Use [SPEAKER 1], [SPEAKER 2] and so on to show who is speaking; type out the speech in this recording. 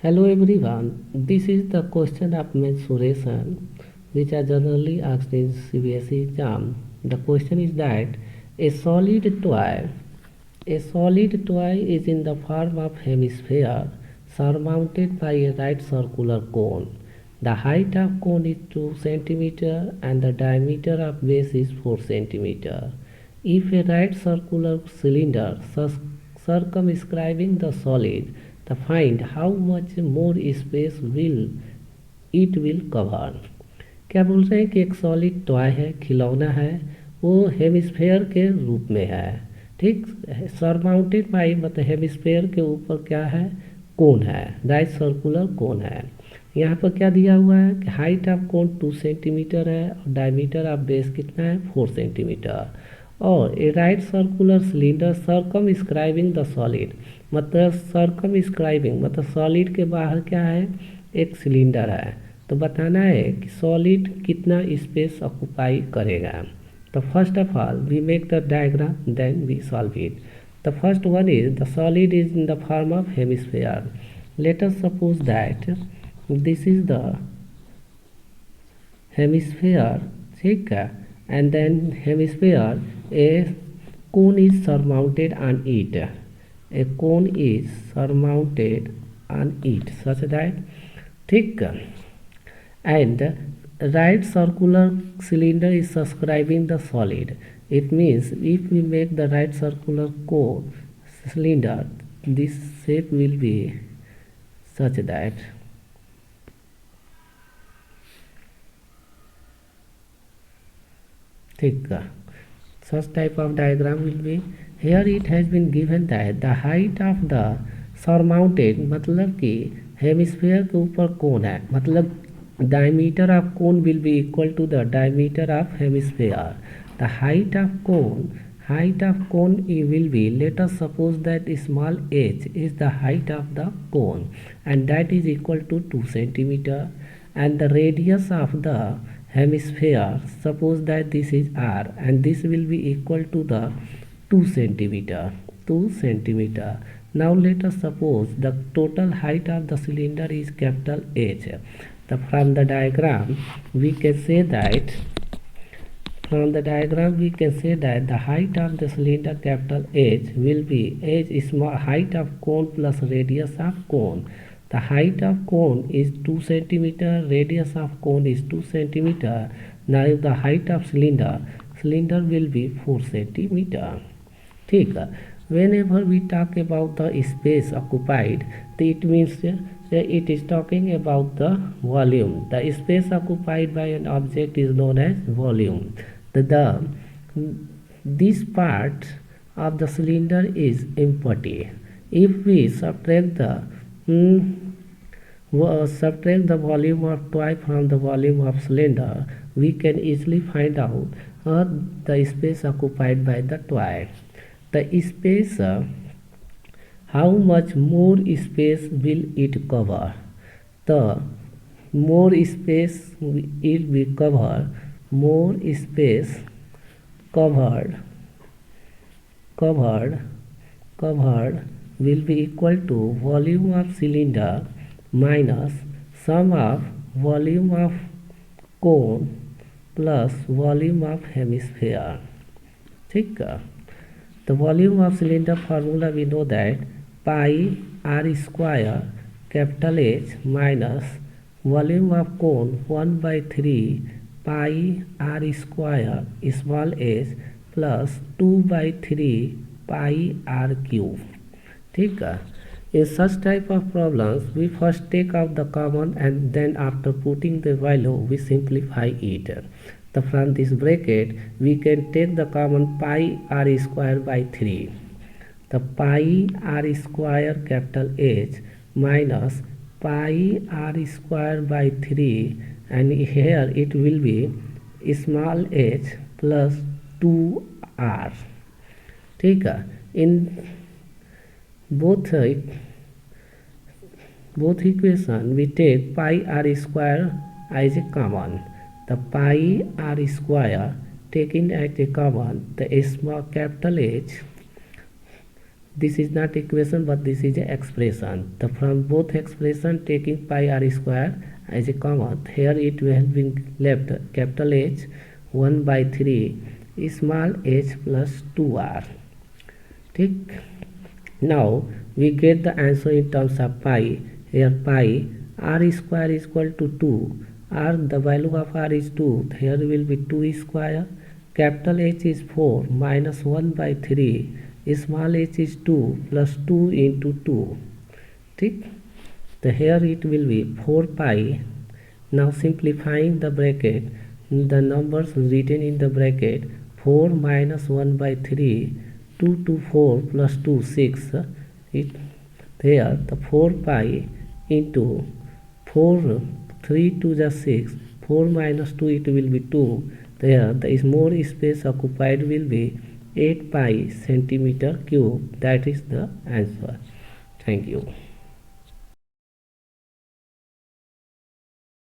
[SPEAKER 1] Hello everyone, this is the question of mensuration which are generally asked in CBSE exam. The question is that a solid toy is in the form of hemisphere surmounted by a right circular cone. The height of cone is 2 cm and the diameter of base is 4 cm. If a right circular cylinder circumscribing the solid, to find how much more space will it will cover. क्या बोल रहे हैं कि एक solid toy है, खिलौना है, वो हेमिस्फेयर के रूप में है। ठीक, सरमाउंटेड बाई मतलब हेमिस्फेयर के ऊपर क्या है, कोन है, राइट सर्कुलर कोन है। यहाँ पर क्या दिया हुआ है कि हाइट ऑफ कोन 2 सेंटीमीटर है और डायमीटर ऑफ बेस कितना है 4 सेंटीमीटर। और a right circular cylinder circumscribing the solid, मतलब सर्कमस्क्राइबिंग मतलब सॉलिड के बाहर क्या है, एक सिलेंडर है। तो बताना है कि सॉलिड कितना स्पेस ऑक्युपाई करेगा। तो first of all we make the diagram then we solve it. The first one is the solid is in the form of hemisphere. Let us suppose that this is the hemisphere, ठीक है, and then hemisphere a cone is surmounted on it, a cone is surmounted on it such that, ठीक, and right circular cylinder is subscribing the solid. It means if we make the right circular cone cylinder, this shape will be such that, ठीक, such type of diagram will be here. It has been given that the height of the surmounted मतलब कि hemisphere के ऊपर कोन है, मतलब diameter of cone will be equal to the diameter of hemisphere. The height of cone will be, let us suppose that small h is the height of the cone and that is equal to 2 centimeter, and the radius of the hemisphere, suppose that this is r and this will be equal to the 2 centimeter. Now let us suppose the total height of the cylinder is capital H. From the diagram we can say that the height of the cylinder capital H will be H small height of cone plus radius of cone. The height of cone is 2 centimeter, radius of cone is 2 centimeter. Now the height of cylinder will be 4 centimeter. ठीक है, whenever we talk about the space occupied, it means it is talking about the volume. The space occupied by an object is known as volume. This part of the cylinder is empty. If we subtract the volume of toy from the volume of cylinder, we can easily find out the space occupied by the toy. The space, how much more space will it cover? The more space it will cover, more space covered will be equal to volume of cylinder minus sum of volume of cone plus volume of hemisphere. ठीक है, the volume of cylinder formula we know that pi r square capital H minus volume of cone 1 by 3 pi r square small h plus 2 by 3 pi r cube. ठीक है, in such type of problems we first take out the common and then after putting the value we simplify it. So from this bracket we can take the common pi r square by 3. The pi r square capital H minus pi r square by 3, and here it will be small h plus 2r. ठीक है, in both equation we take pi r square as a common. The pi r square taken as a common, the small capital H This is not equation, but this is a expression. The from both expression taking pi r square as a common, here it will have been left capital H 1 by 3 small h plus 2r. ठीक. Now we get the answer in terms of pi. Here pi r square is equal to 2. R, the value of r is 2. Here will be 2 square. Capital H is 4 minus 1 by 3. Small h is 2 plus 2 into 2. ठीक. So here it will be 4 pi. Now simplifying the bracket, the numbers written in the bracket, 4 minus 1 by 3, 2 to 4 plus 2, 6. It there the 4 pi into 4, 3 to the 6, 4 minus 2 it will be 2. There the more space occupied will be 8 pi centimeter cube. That is the answer. Thank you.